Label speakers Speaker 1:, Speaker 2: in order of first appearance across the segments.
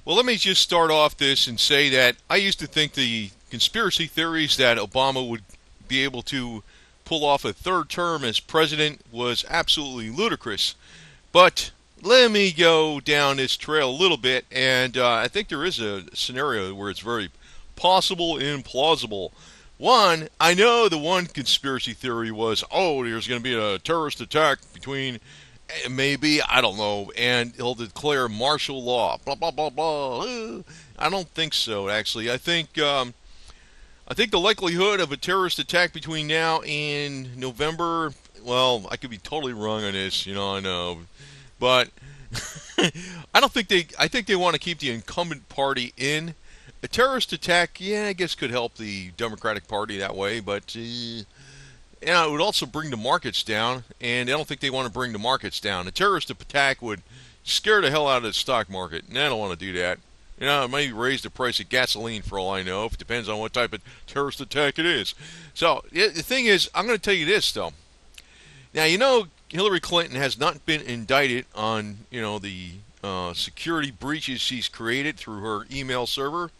Speaker 1: Well, let me just start off this and say that I used to think the conspiracy theories that Obama would be able to pull off a third term as president was absolutely ludicrous. But let me go down this trail a little bit, and I think there is a scenario where it's very possible and plausible. One, I know the one conspiracy theory was, oh, there's going to be a terrorist attack between maybe, I don't know, and he'll declare martial law. Blah blah blah blah. I don't think so. Actually, I think the likelihood of a terrorist attack between now and November. Well, I could be totally wrong on this. I know, but I don't think they. I think they want to keep the incumbent party in. A terrorist attack, yeah, I guess could help the Democratic Party that way, but it would also bring the markets down, and I don't think they want to bring the markets down. A terrorist attack would scare the hell out of the stock market, and I don't want to do that. It may raise the price of gasoline for all I know. It depends on what type of terrorist attack it is. So the thing is, I'm going to tell you this though. Now Hillary Clinton has not been indicted on the security breaches she's created through her email server,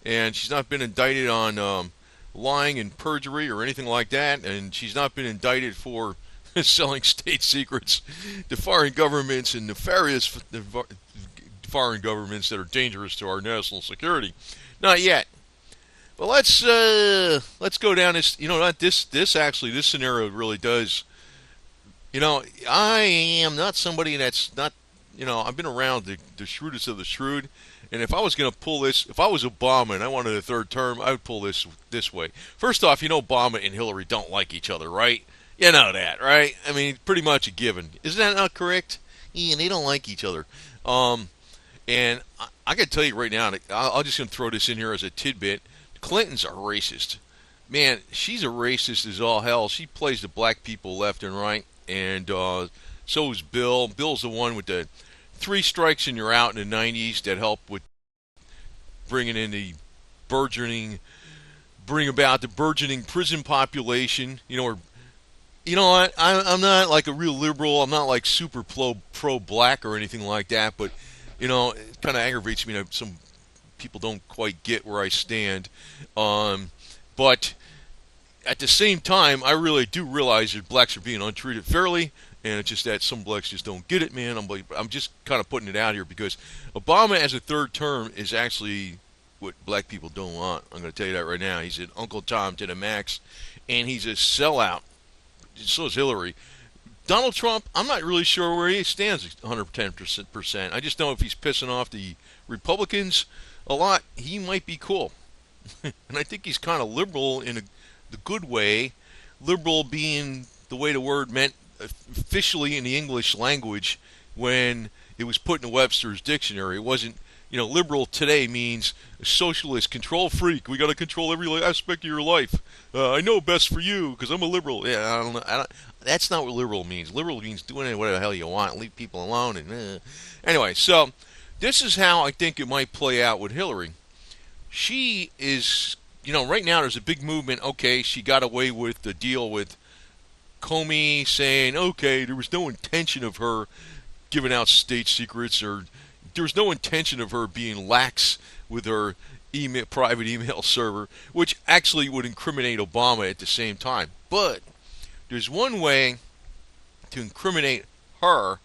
Speaker 1: and she's not been indicted on lying and perjury or anything like that, and she's not been indicted for selling state secrets to foreign governments and nefarious foreign governments that are dangerous to our national security. Not yet. But let's go down this. Not this actually. This scenario really does. I am not somebody that's not. I've been around the shrewdest of the shrewd, and if I was going to pull this, if I was Obama and I wanted a third term, I would pull this way. First off, Obama and Hillary don't like each other, right? You know that, right? I mean, pretty much a given. Isn't that not correct? Yeah, they don't like each other. And I can tell you right now, I'll just going to throw this in here as a tidbit. Clinton's a racist. Man, she's a racist as all hell. She plays the black people left and right, and so is Bill. Bill's the one with the 3 strikes and you're out in the 90s that helped with bringing in bring about the burgeoning prison population. Or what? I'm not like a real liberal. I'm not like super pro black or anything like that, but it kind of aggravates me that some people don't quite get where I stand. But at the same time, I really do realize that blacks are being untreated fairly, and it's just that some blacks just don't get it, man. I'm just kind of putting it out here because Obama as a third term is actually what black people don't want. I'm going to tell you that right now. He's an Uncle Tom to the max, and he's a sellout. So is Hillary. Donald Trump, I'm not really sure where he stands 110%. I just know if he's pissing off the Republicans a lot, he might be cool. And I think he's kind of liberal in the good way. Liberal being the way the word meant officially in the English language when it was put in Webster's dictionary. It wasn't, liberal today means socialist, control freak. We got to control every aspect of your life. I know best for you because I'm a liberal. Yeah, I don't know. That's not what liberal means. Liberal means doing whatever the hell you want, leave people alone. And anyway, so this is how I think it might play out with Hillary. She is, right now there's a big movement. Okay, she got away with the deal with Comey saying, okay, there was no intention of her giving out state secrets, or there was no intention of her being lax with her private email server, which actually would incriminate Obama at the same time. But there's one way to incriminate her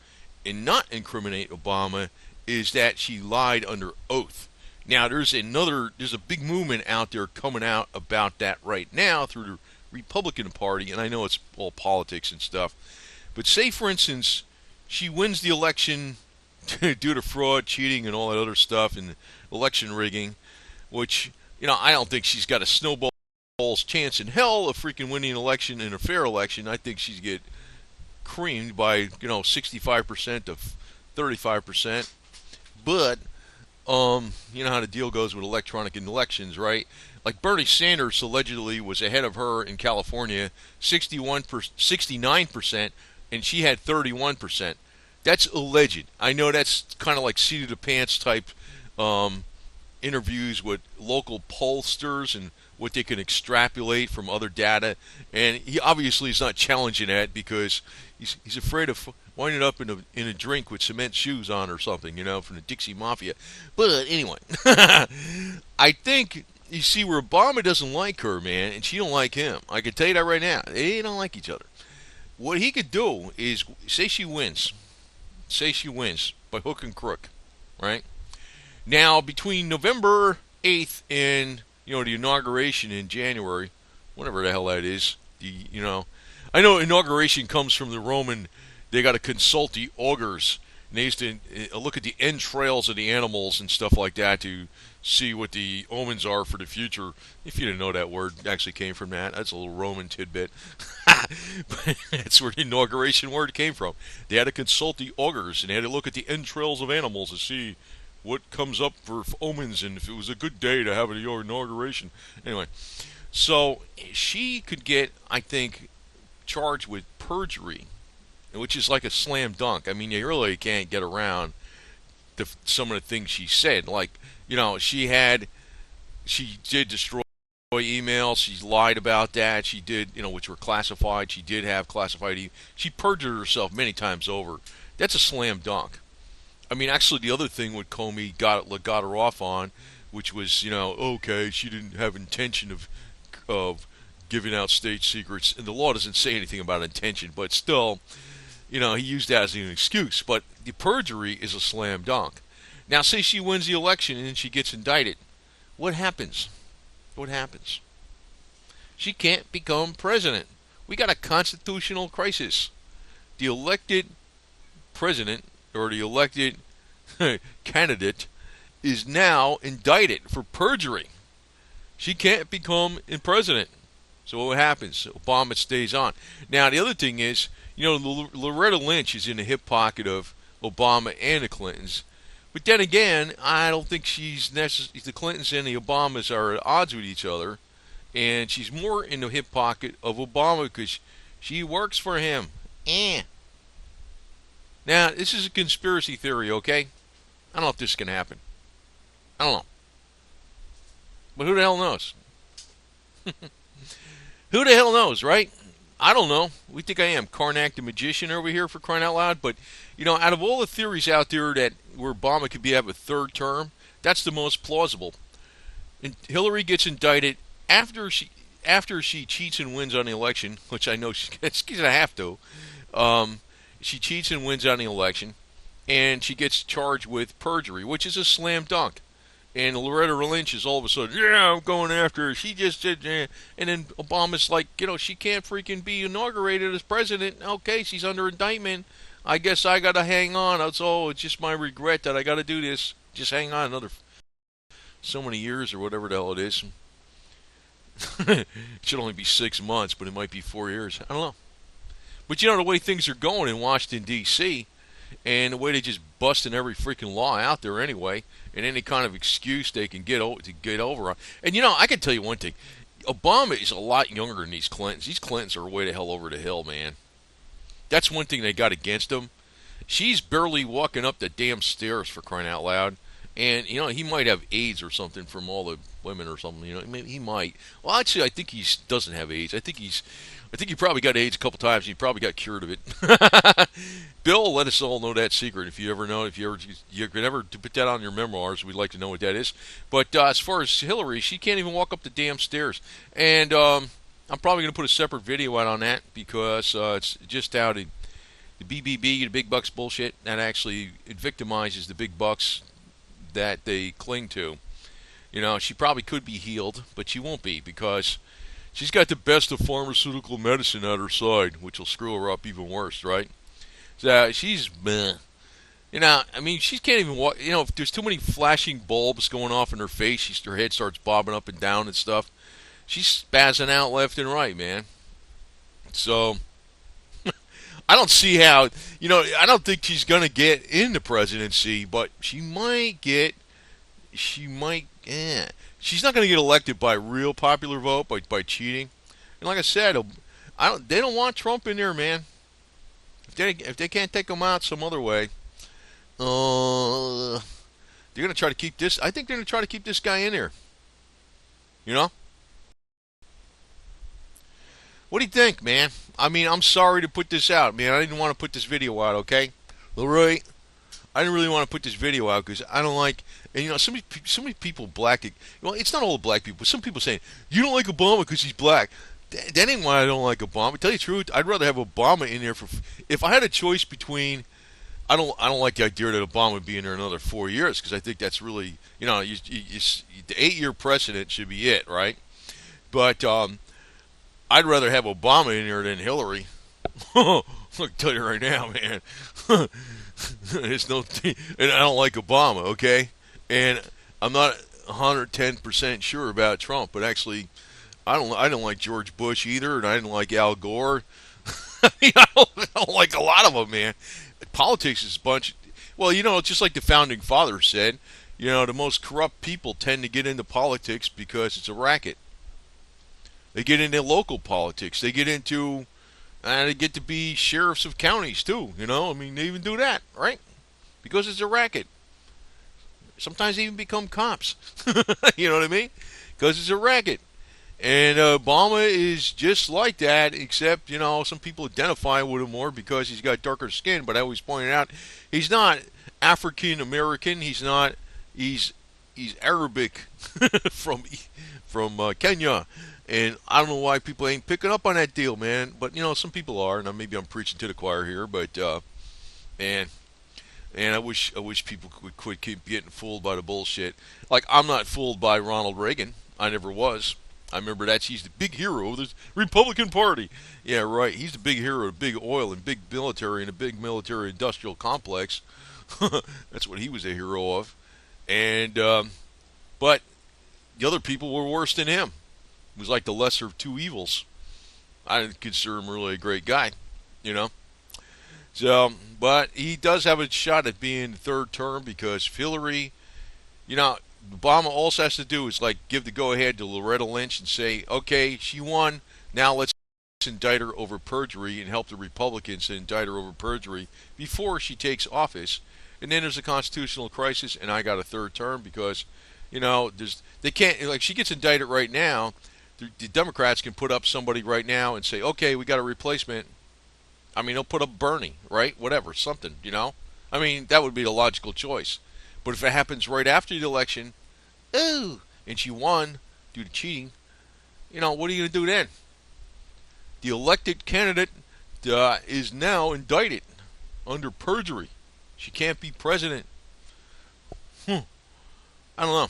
Speaker 1: and not incriminate Obama is that she lied under oath. Now there's a big movement out there coming out about that right now through the Republican Party, and I know it's all politics and stuff. But say, for instance, she wins the election due to fraud, cheating, and all that other stuff, and election rigging, which, I don't think she's got a snowball's chance in hell of freaking winning an election in a fair election. I think she'd get creamed by, 65% to 35%. But you know how the deal goes with electronic elections, right? Like Bernie Sanders allegedly was ahead of her in California, 69%, and she had 31%. That's alleged. I know that's kind of like seat of the pants type interviews with local pollsters and what they can extrapolate from other data. And he obviously is not challenging that because he's afraid of, winded up in a drink with cement shoes on or something, from the Dixie Mafia. But anyway, I think you see where Obama doesn't like her, man, and she don't like him. I can tell you that right now. They don't like each other. What he could do is say she wins. Say she wins by hook and crook, right? Now, between November 8th and, the inauguration in January, whatever the hell that is, I know inauguration comes from the Roman, they got to consult the augurs, and they used to look at the entrails of the animals and stuff like that to see what the omens are for the future. If you didn't know that word actually came from that, that's a little Roman tidbit. But that's where the inauguration word came from. They had to consult the augurs, and they had to look at the entrails of animals to see what comes up for omens and if it was a good day to have an inauguration. Anyway, so she could get, I think, charged with perjury, which is like a slam dunk. I mean, you really can't get around some of the things she said. Like, she did destroy emails. She lied about that. She did, which were classified. She did have classified. She perjured herself many times over. That's a slam dunk. I mean, actually, the other thing what Comey got her off on, which was, okay, she didn't have intention of giving out state secrets, and the law doesn't say anything about intention, but still, he used that as an excuse. But the perjury is a slam dunk. Now, say she wins the election and then she gets indicted. What happens? What happens? She can't become president. We got a constitutional crisis. The elected president, or the elected candidate, is now indicted for perjury. She can't become president. So what happens? Obama stays on. Now, the other thing is, Loretta Lynch is in the hip pocket of Obama and the Clintons. But then again, I don't think the Clintons and the Obamas are at odds with each other. And she's more in the hip pocket of Obama because she works for him. Now, this is a conspiracy theory, okay? I don't know if this can happen. I don't know. But who the hell knows? Who the hell knows, right? I don't know. We think I am Karnak the magician over here for crying out loud. But, out of all the theories out there that where Obama could have a third term, that's the most plausible. And Hillary gets indicted after she cheats and wins on the election, which I know she's going to have to. She cheats and wins on the election, and she gets charged with perjury, which is a slam dunk. And Loretta Lynch is all of a sudden, yeah, I'm going after her. She just did, and then Obama's like, she can't freaking be inaugurated as president. Okay, she's under indictment. I guess I got to hang on. It's just my regret that I got to do this. Just hang on another so many years or whatever the hell it is. It should only be 6 months, but it might be 4 years. I don't know. But the way things are going in Washington, D.C., and the way they just busting every freaking law out there anyway, and any kind of excuse they can get over on. And I can tell you one thing: Obama is a lot younger than these Clintons. These Clintons are way the hell over the hill, man. That's one thing they got against him. She's barely walking up the damn stairs, for crying out loud. And he might have AIDS or something from all the women or something. He might. Well, actually, I think he doesn't have AIDS. I think he probably got AIDS a couple times. And he probably got cured of it. Bill, let us all know that secret if you ever know. If you could ever put that on your memoirs, we'd like to know what that is. But as far as Hillary, she can't even walk up the damn stairs. And I'm probably going to put a separate video out on that because it's just how the BBB, the big bucks bullshit, that actually it victimizes the big bucks that they cling to. She probably could be healed, but she won't be because she's got the best of pharmaceutical medicine at her side, which will screw her up even worse, right? So she's, she can't even walk. If there's too many flashing bulbs going off in her face, her head starts bobbing up and down and stuff. She's spazzing out left and right, man. So I don't see how, I don't think she's going to get in the presidency, but she might, she's not going to get elected by real popular vote, by cheating. And like I said, they don't want Trump in there, man. If they can't take him out some other way, they're going to try to keep this, I think they're going to try to keep this guy in there. What do you think, man? I mean, I'm sorry to put this out, man. I didn't want to put this video out, okay? All right. I didn't really want to put this video out because I don't like, and you know, so many people black. Well, it's not all black people. But some people saying you don't like Obama because he's black. That ain't why I don't like Obama. To tell you the truth, I'd rather have Obama in there for. If I had a choice between, I don't like the idea that Obama would be in there another 4 years because I think that's really, you know, the 8 year precedent should be it, right? But I'd rather have Obama in there than Hillary. I'll tell you right now, man. It's no, and I don't like Obama, okay? And I'm not 110% sure about Trump, but actually, I don't like George Bush either, and I didn't like Al Gore. I mean, I don't like a lot of them, man. Politics is a bunch. Well, you know, just like the founding fathers said, you know, the most corrupt people tend to get into politics because it's a racket. They get into local politics. They get into and they get to be sheriffs of counties too. You know, I mean, they even do that, right? Because it's a racket. Sometimes they even become cops. You know what I mean? Because it's a racket. And Obama is just like that, except, you know, some people identify with him more because he's got darker skin. But I always pointed out he's not African American. He's not. He's Arabic from Kenya. And I don't know why people ain't picking up on that deal, man. But you know, some people are, and maybe I'm preaching to the choir here. But man, and I wish people would quit keep getting fooled by the bullshit. Like I'm not fooled by Ronald Reagan. I never was. I remember that he's the big hero of the Republican Party. Yeah, right. He's the big hero of big oil and big military and a big military industrial complex. That's what he was a hero of. And but the other people were worse than him. It was like the lesser of two evils. I didn't consider him really a great guy, you know. So, but he does have a shot at being third term because Hillary, you know, Obama also has to do is like give the go ahead to Loretta Lynch and say, okay, she won. Now let's indict her over perjury and help the Republicans indict her over perjury before she takes office. And then there's a constitutional crisis, and I got a third term because, you know, they can't like she gets indicted right now. The Democrats can put up somebody right now and say, okay, we got a replacement. I mean, they'll put up Bernie, right? Whatever, something, you know? I mean, that would be the logical choice. But if it happens right after the election, ooh, and she won due to cheating, you know, what are you going to do then? The elected candidate is now indicted under perjury. She can't be president. I don't know.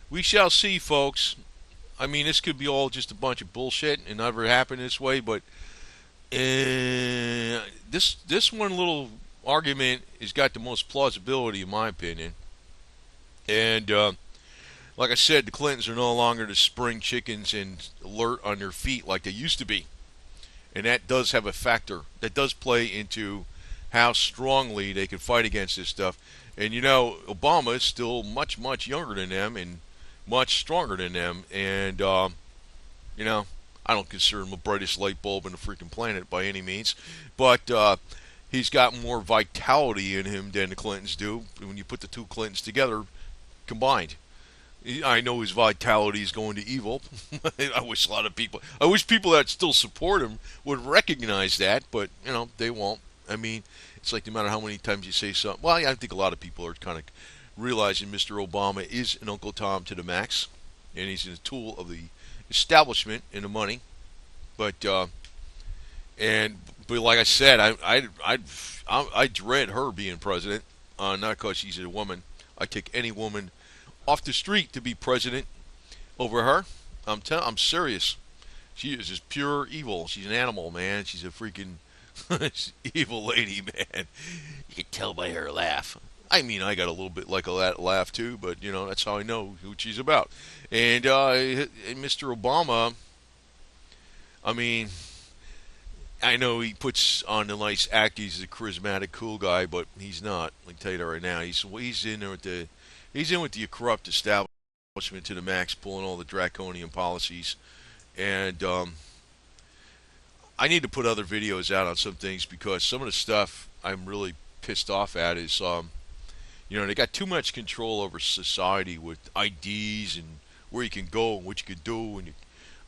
Speaker 1: We shall see, folks. I mean, this could be all just a bunch of bullshit and never happen this way, but this one little argument has got the most plausibility, in my opinion. And like I said, the Clintons are no longer the spring chickens and alert on their feet like they used to be. And that does have a factor. That does play into how strongly they can fight against this stuff. And you know, Obama is still much, much younger than them and much stronger than them. And, you know, I don't consider him the brightest light bulb in the freaking planet by any means. But he's got more vitality in him than the Clintons do when you put the two Clintons together combined. I know his vitality is going to evil. I wish people that still support him would recognize that, but, you know, they won't. I mean, it's like no matter how many times you say something. Well, I think a lot of people are kind of realizing Mr. Obama is an Uncle Tom to the max, and he's a tool of the establishment and the money. But but like I said, I dread her being president. Not because she's a woman. I take any woman off the street to be president over her. I'm serious. She is just pure evil. She's an animal, man. She's a freaking evil lady, man. You can tell by her laugh. I mean, I got a little bit like a laugh too, but you know that's how I know who she's about. And Mr. Obama, I mean, I know he puts on a nice act. He's a charismatic, cool guy, but he's not. I can tell you that right now. He's in there with the corrupt establishment to the max, pulling all the draconian policies, and I need to put other videos out on some things because some of the stuff I'm really pissed off at is you know, they got too much control over society with IDs and where you can go and what you can do. And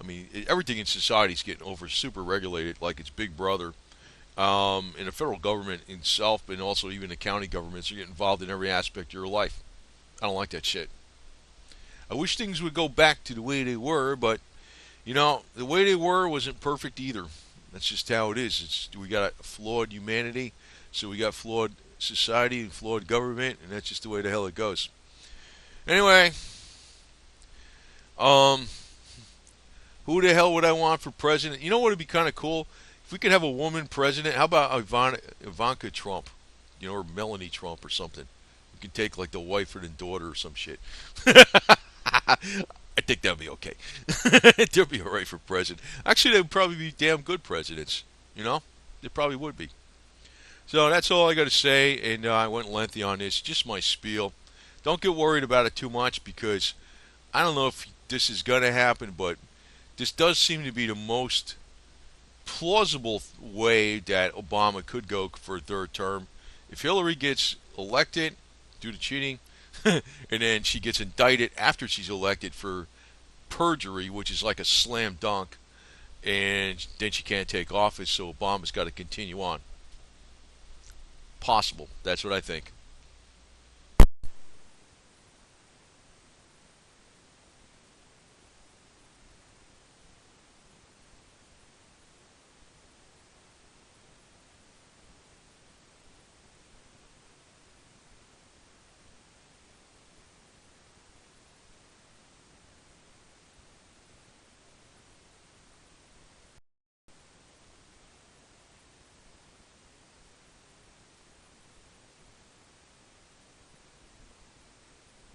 Speaker 1: I mean, everything in society is getting over super regulated, like it's Big Brother. And the federal government itself, and also even the county governments, are getting involved in every aspect of your life. I don't like that shit. I wish things would go back to the way they were, but the way they were wasn't perfect either. That's just how it is. We got a flawed humanity, so we got flawed society and flawed government, and that's just the way the hell it goes. Anyway, um, who the hell would I want for president? You know what would be kind of cool? If we could have a woman president, how about Ivanka Trump? Or Melanie Trump or something. We could take like the wife or the daughter or some shit. I think that'd be okay. They'd be alright for president. Actually, they'd probably be damn good presidents. They probably would be. So that's all I got to say, and I went lengthy on this. Just my spiel. Don't get worried about it too much because I don't know if this is going to happen, but this does seem to be the most plausible way that Obama could go for a third term. If Hillary gets elected due to cheating, and then she gets indicted after she's elected for perjury, which is like a slam dunk, and then she can't take office, so Obama's got to continue on. Possible. That's what I think.